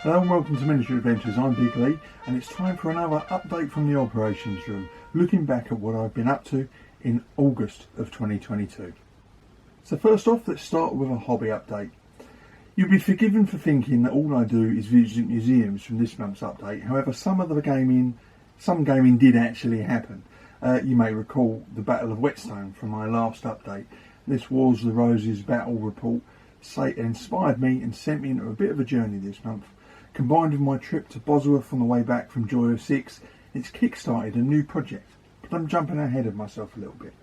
Hello and welcome to Miniature Adventures. I'm Big Lee and it's time for another update from the operations room, looking back at what I've been up to in August of 2022. So first off, let's start with a hobby update. You'll be forgiven for thinking that all I do is visit museums from this month's update. However, some gaming did actually happen. You may recall the Battle of Whetstone from my last update. This Wars of the Roses battle report inspired me and sent me into a bit of a journey this month. Combined with my trip to Bosworth on the way back from Joy of Six, it's kick-started a new project, but I'm jumping ahead of myself a little bit.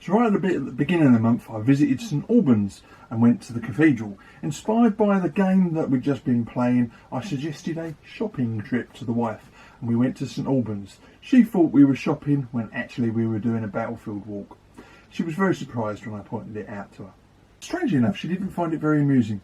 So right at the beginning of the month, I visited St Albans and went to the cathedral. Inspired by the game that we'd just been playing, I suggested a shopping trip to the wife, and we went to St Albans. She thought we were shopping when actually we were doing a battlefield walk. She was very surprised when I pointed it out to her. Strangely enough, she didn't find it very amusing.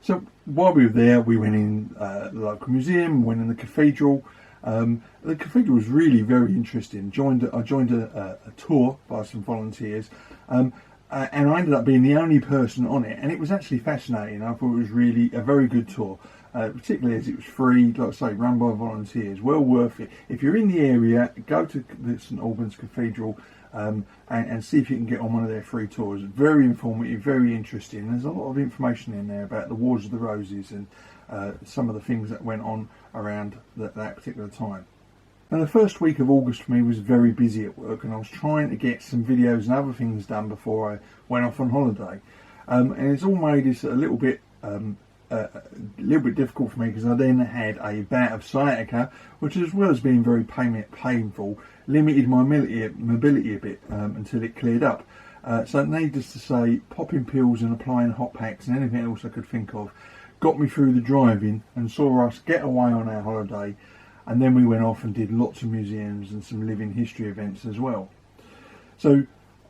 So while we were there, we went in the local museum, went in the cathedral. The cathedral was really very interesting. I joined a tour by some volunteers, and I ended up being the only person on it. And it was actually fascinating. I thought it was really a very good tour, particularly as it was free, like I say, run by volunteers. Well worth it. If you're in the area, go to the St Albans Cathedral. And see if you can get on one of their free tours. Very informative, very interesting. There's a lot of information in there about the Wars of the Roses and some of the things that went on around that particular time. Now, the first week of August for me was very busy at work, and I was trying to get some videos and other things done before I went off on holiday. And it's all made this a little bit difficult for me, because I then had a bout of sciatica, which, as well as being very painful, limited my mobility a bit until it cleared up. So needless to say, popping pills and applying hot packs and anything else I could think of got me through the driving and saw us get away on our holiday, and then we went off and did lots of museums and some living history events as well. So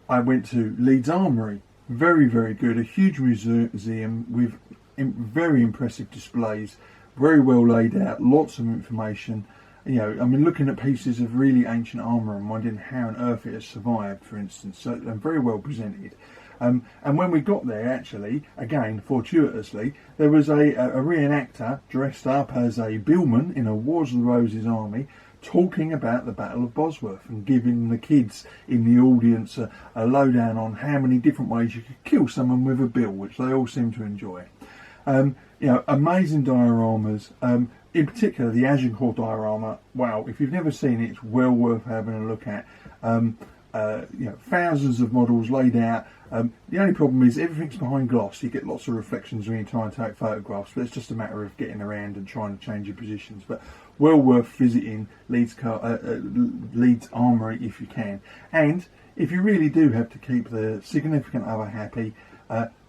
I went to Leeds Armoury. Very, very good. A huge museum with very impressive displays, very well laid out, lots of information. You know, I mean, looking at pieces of really ancient armour and wondering how on earth it has survived, for instance. So, and very well presented. And when we got there, actually, again, fortuitously, there was a reenactor dressed up as a billman in a Wars of the Roses army, talking about the Battle of Bosworth and giving the kids in the audience a lowdown on how many different ways you could kill someone with a bill, which they all seem to enjoy. You know, amazing dioramas. In particular, the Agincourt diorama. Wow, if you've never seen it, it's well worth having a look at. You know, thousands of models laid out. The only problem is everything's behind glass. You get lots of reflections when you try and take photographs, but it's just a matter of getting around and trying to change your positions. But well worth visiting Leeds Armoury if you can. And if you really do have to keep the significant other happy,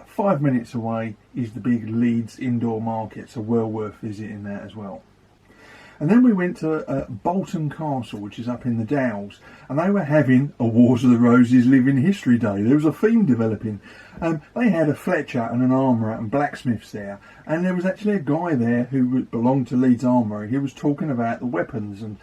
5 minutes away is the big Leeds indoor market, so well worth visiting that as well. And then we went to Bolton Castle, which is up in the Downs, and they were having a Wars of the Roses Living History Day. There was a theme developing. They had a Fletcher and an armourer and blacksmiths there, and there was actually a guy there who belonged to Leeds Armoury. He was talking about the weapons and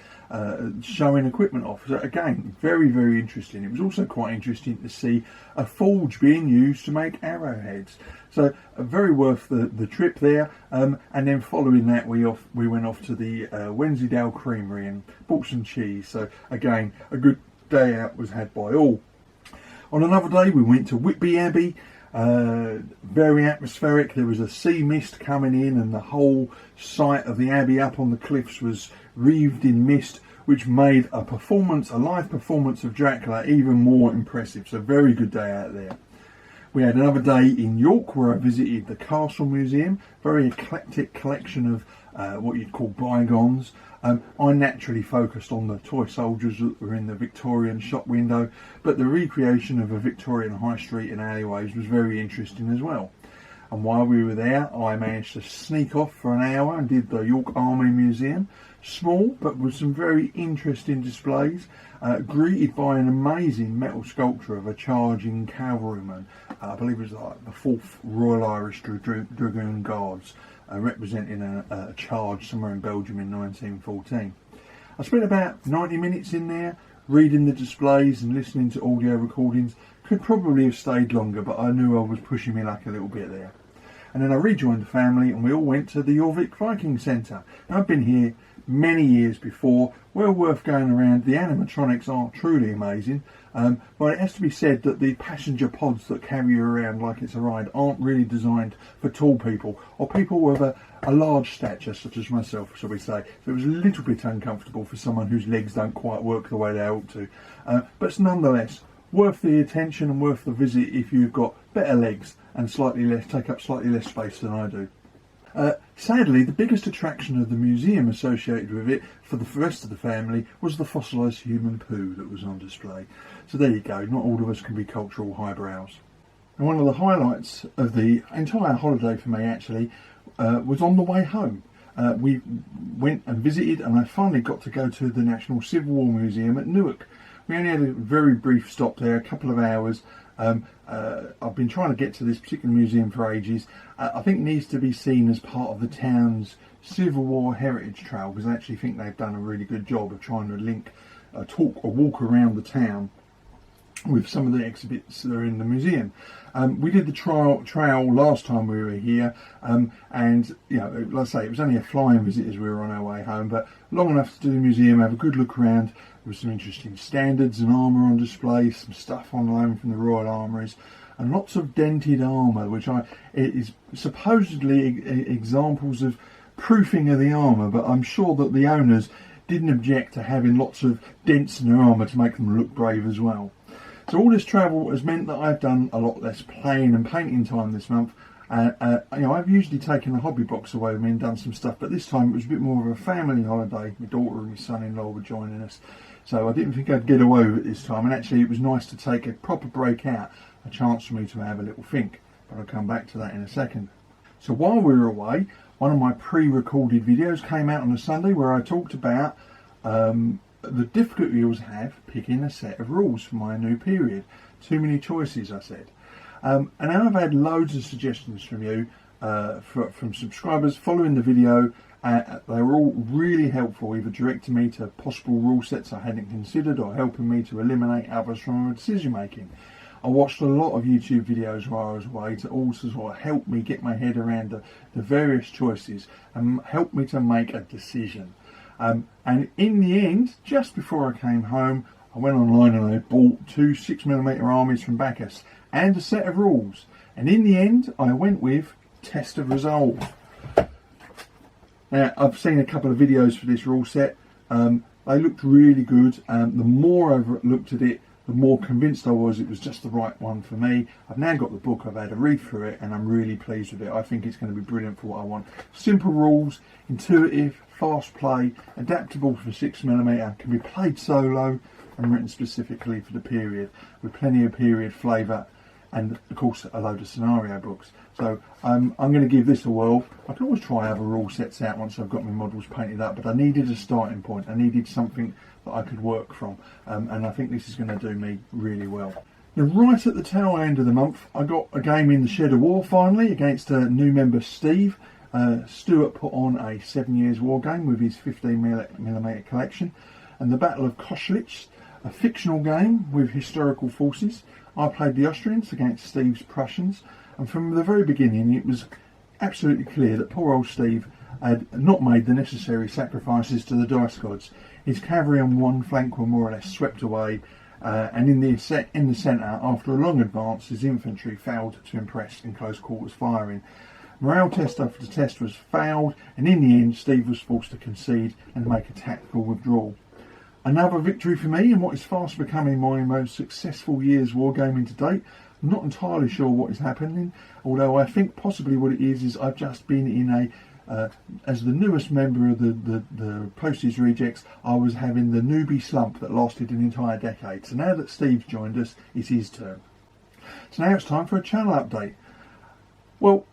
showing equipment off. So again, very, very interesting. It was also quite interesting to see a forge being used to make arrowheads. So very worth the trip there. And then following that, we went off to the Wensleydale Creamery and bought some cheese. So again, a good day out was had by all. On another day, we went to Whitby Abbey. Very atmospheric. There was a sea mist coming in, and the whole site of the abbey up on the cliffs was wreathed in mist, which made a live performance of Dracula even more impressive. So very good day out there. We had another day in York where I visited the Castle Museum. Very eclectic collection of what you'd call bygones. I naturally focused on the toy soldiers that were in the Victorian shop window, but the recreation of a Victorian high street and alleyways was very interesting as well. And while we were there, I managed to sneak off for an hour and did the York Army Museum. Small, but with some very interesting displays, greeted by an amazing metal sculpture of a charging cavalryman. I believe it was like the 4th Royal Irish Dragoon Guards, representing a charge somewhere in Belgium in 1914. I spent about 90 minutes in there, reading the displays and listening to audio recordings. Could probably have stayed longer, but I knew I was pushing my luck a little bit there. and then I rejoined the family and we all went to the Jorvik Viking Centre. Now, I've been here many years before, well worth going around. The animatronics are truly amazing, but it has to be said that the passenger pods that carry you around like it's a ride aren't really designed for tall people or people with a large stature such as myself, shall we say. So it was a little bit uncomfortable for someone whose legs don't quite work the way they ought to, but it's nonetheless worth the attention and worth the visit if you've got better legs and take up slightly less space than I do. Sadly, the biggest attraction of the museum associated with it for the rest of the family was the fossilised human poo that was on display. So there you go, not all of us can be cultural highbrows. And one of the highlights of the entire holiday for me actually was on the way home. We went and visited, and I finally got to go to the National Civil War Museum at Newark. We only had a very brief stop there, a couple of hours. I've been trying to get to this particular museum for ages. I think it needs to be seen as part of the town's Civil War Heritage Trail, because I actually think they've done a really good job of trying to link, talk or walk around the town with some of the exhibits that are in the museum. We did the trail last time we were here, and you know, like I say, it was only a flying visit as we were on our way home, but long enough to do the museum, have a good look around. There was some interesting standards and armour on display, some stuff on loan from the Royal Armouries, and lots of dented armour, which it is supposedly examples of proofing of the armour, but I'm sure that the owners didn't object to having lots of dents in their armour to make them look brave as well. So all this travel has meant that I've done a lot less playing and painting time this month. You know, I've usually taken a hobby box away with me and done some stuff, but this time it was a bit more of a family holiday. My daughter and my son-in-law were joining us, so I didn't think I'd get away with it this time. And actually, it was nice to take a proper break out, a chance for me to have a little think. But I'll come back to that in a second. So while we were away, one of my pre-recorded videos came out on a Sunday where I talked about the difficulty you always have picking a set of rules for my new period. Too many choices, I said. And now I've had loads of suggestions from you, from subscribers following the video. They were all really helpful, either directing me to possible rule sets I hadn't considered or helping me to eliminate others from my decision making. I watched a lot of YouTube videos while I was away to also sort of help me get my head around the various choices and help me to make a decision. And in the end, just before I came home, I went online and I bought 2 6mm armies from Bacchus and a set of rules. And in the end, I went with Test of Resolve. Now, I've seen a couple of videos for this rule set. They looked really good. The more I've looked at it, the more convinced I was it was just the right one for me. I've now got the book, I've had a read through it, and I'm really pleased with it. I think it's going to be brilliant for what I want. Simple rules, intuitive, fast play, adaptable for 6mm, can be played solo and written specifically for the period, with plenty of period flavour and of course a load of scenario books. So I'm going to give this a whirl. I can always try other rule sets out once I've got my models painted up, but I needed a starting point. I needed something that I could work from, and I think this is going to do me really well. Now, right at the tail end of the month, I got a game in the Shed of War finally against a new member, Steve. Stuart put on a 7 Years War game with his 15mm collection, and the Battle of Koschwitz, a fictional game with historical forces. I played the Austrians against Steve's Prussians, and from the very beginning it was absolutely clear that poor old Steve had not made the necessary sacrifices to the dice gods. His cavalry on one flank were more or less swept away, and in the centre, after a long advance, his infantry failed to impress in close quarters firing. Morale test after test was failed, and in the end Steve was forced to concede and make a tactical withdrawal. Another victory for me in what is fast becoming my most successful year's wargaming to date. I'm not entirely sure what is happening, although I think possibly what it is I've just been in as the newest member of the Postage Rejects, I was having the newbie slump that lasted an entire decade. So now that Steve's joined us, it's his turn. So now it's time for a channel update. Well,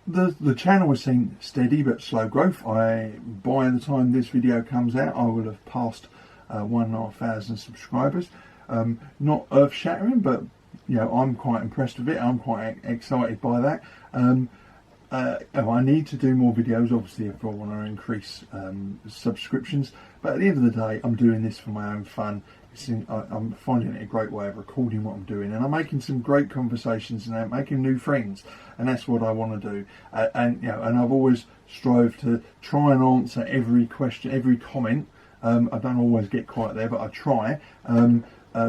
the channel has seen steady but slow growth. By the time this video comes out, I will have passed 1,500 subscribers. Not earth-shattering, but you know, I'm quite impressed with it. I'm quite excited by that. I need to do more videos, obviously, if I want to increase subscriptions. But at the end of the day, I'm doing this for my own fun, I'm finding it a great way of recording what I'm doing, and I'm making some great conversations and I'm making new friends, and that's what I want to do. And I've always strove to try and answer every question, every comment. I don't always get quite there, but I try,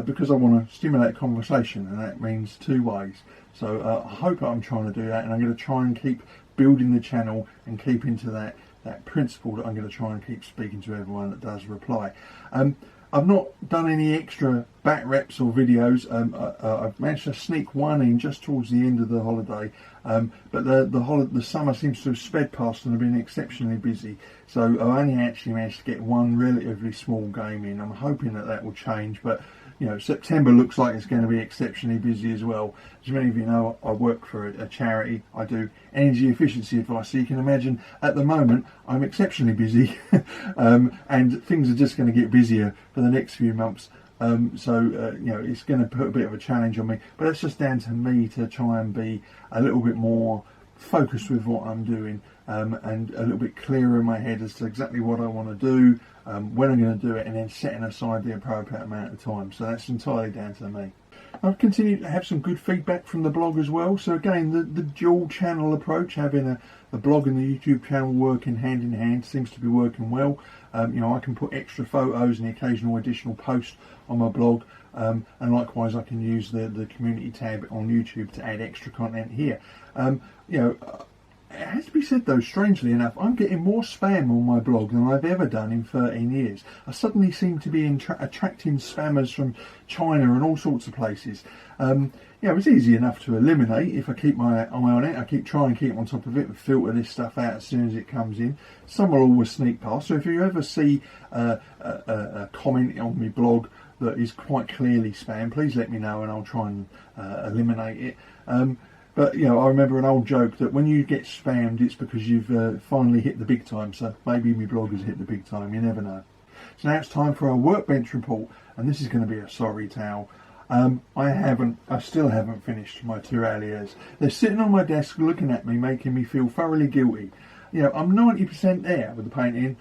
because I want to stimulate conversation, and that means two ways. So I hope I'm trying to do that, and I'm going to try and keep building the channel and keep into that principle that I'm going to try and keep speaking to everyone that does reply. I've not done any extra back reps or videos. I've managed to sneak one in just towards the end of the holiday, but the summer seems to have sped past and I've been exceptionally busy. So I only actually managed to get one relatively small game in. I'm hoping that will change, but September looks like it's going to be exceptionally busy as well. As many of you know, I work for a charity. I do energy efficiency advice, so you can imagine at the moment I'm exceptionally busy, and things are just going to get busier for the next few months. It's going to put a bit of a challenge on me, but that's just down to me to try and be a little bit more focused with what I'm doing, and a little bit clearer in my head as to exactly what I want to do, when I'm going to do it, and then setting aside the appropriate amount of time. So that's entirely down to me. I've continued to have some good feedback from the blog as well. So again, the dual channel approach, having the blog and the YouTube channel working hand in hand, seems to be working well. I can put extra photos and the occasional additional post on my blog, and likewise I can use the community tab on YouTube to add extra content here. It has to be said though, strangely enough, I'm getting more spam on my blog than I've ever done in 13 years. I suddenly seem to be attracting spammers from China and all sorts of places. It's easy enough to eliminate if I keep my eye on it. I keep trying to keep on top of it and filter this stuff out as soon as it comes in. Some will always sneak past, so if you ever see a comment on my blog that is quite clearly spam, please let me know and I'll try and eliminate it. But I remember an old joke that when you get spammed, it's because you've finally hit the big time. So maybe my blog has hit the big time. You never know. So now it's time for our Workbench Report, and this is going to be a sorry tale. I still haven't finished my Tirailliers. They're sitting on my desk looking at me, making me feel thoroughly guilty. I'm 90% there with the painting,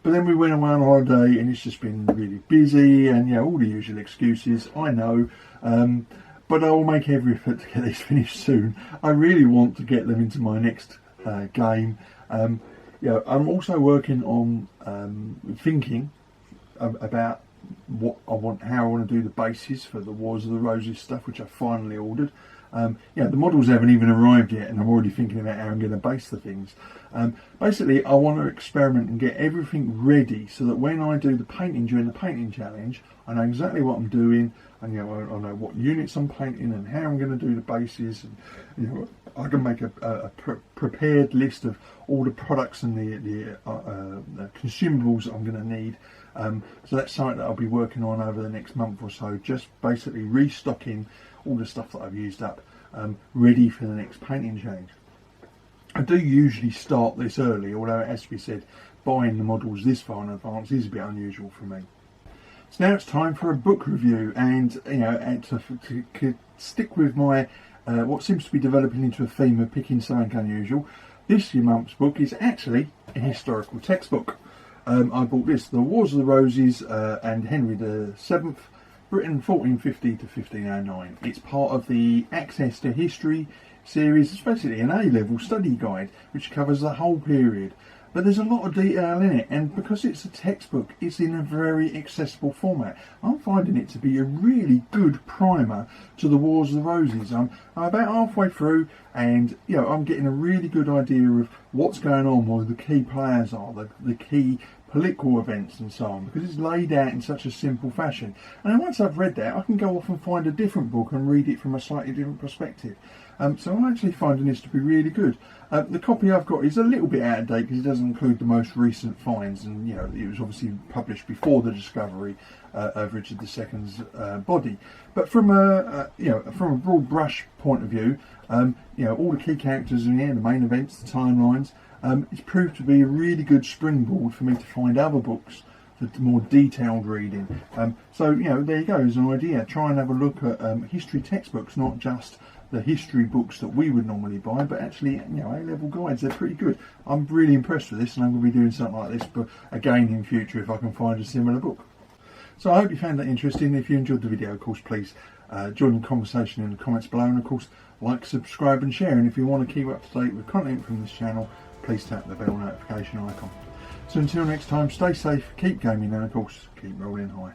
but then we went away on holiday and it's just been really busy and all the usual excuses. I know. But I will make every effort to get these finished soon. I really want to get them into my next game. I'm also working on thinking about how I want to do the bases for the Wars of the Roses stuff, which I finally ordered. The models haven't even arrived yet, and I'm already thinking about how I'm going to base the things. Basically, I want to experiment and get everything ready so that when I do the painting during the painting challenge, I know exactly what I'm doing. And I know what units I'm painting and how I'm going to do the bases. And I can make a prepared list of all the products and the consumables I'm going to need. So that's something that I'll be working on over the next month or so. Just basically restocking all the stuff that I've used up, ready for the next painting challenge. I do usually start this early, although it has to be said, buying the models this far in advance is a bit unusual for me. So now it's time for a book review, and to stick with my what seems to be developing into a theme of picking something unusual. This month's book is actually a historical textbook. I bought this, The Wars of the Roses and Henry VII, Britain 1450 to 1509. It's part of the Access to History series. It's basically an A-level study guide which covers the whole period. But there's a lot of detail in it, and because it's a textbook, it's in a very accessible format. I'm finding it to be a really good primer to the Wars of the Roses. I'm about halfway through, and I'm getting a really good idea of what's going on, what the key players are, the key political events and so on, because it's laid out in such a simple fashion. And then once I've read that, I can go off and find a different book and read it from a slightly different perspective. So I'm actually finding this to be really good. The copy I've got is a little bit out of date because it doesn't include the most recent finds, and it was obviously published before the discovery of Richard II's body. But from a broad brush point of view, all the key characters in here, the main events, the timelines, it's proved to be a really good springboard for me to find other books for more detailed reading. So there you go, as an idea. Try and have a look at history textbooks, not just the history books that we would normally buy, but actually A-level guides. They're pretty good. I'm really impressed with this, and I'm going to be doing something like this, but again in future if I can find a similar book. So I hope you found that interesting. If you enjoyed the video, of course, please join the conversation in the comments below, and of course like, subscribe and share. And if you want to keep up to date with content from this channel, please tap the bell notification icon. So until next time, stay safe, keep gaming, and of course keep rolling high.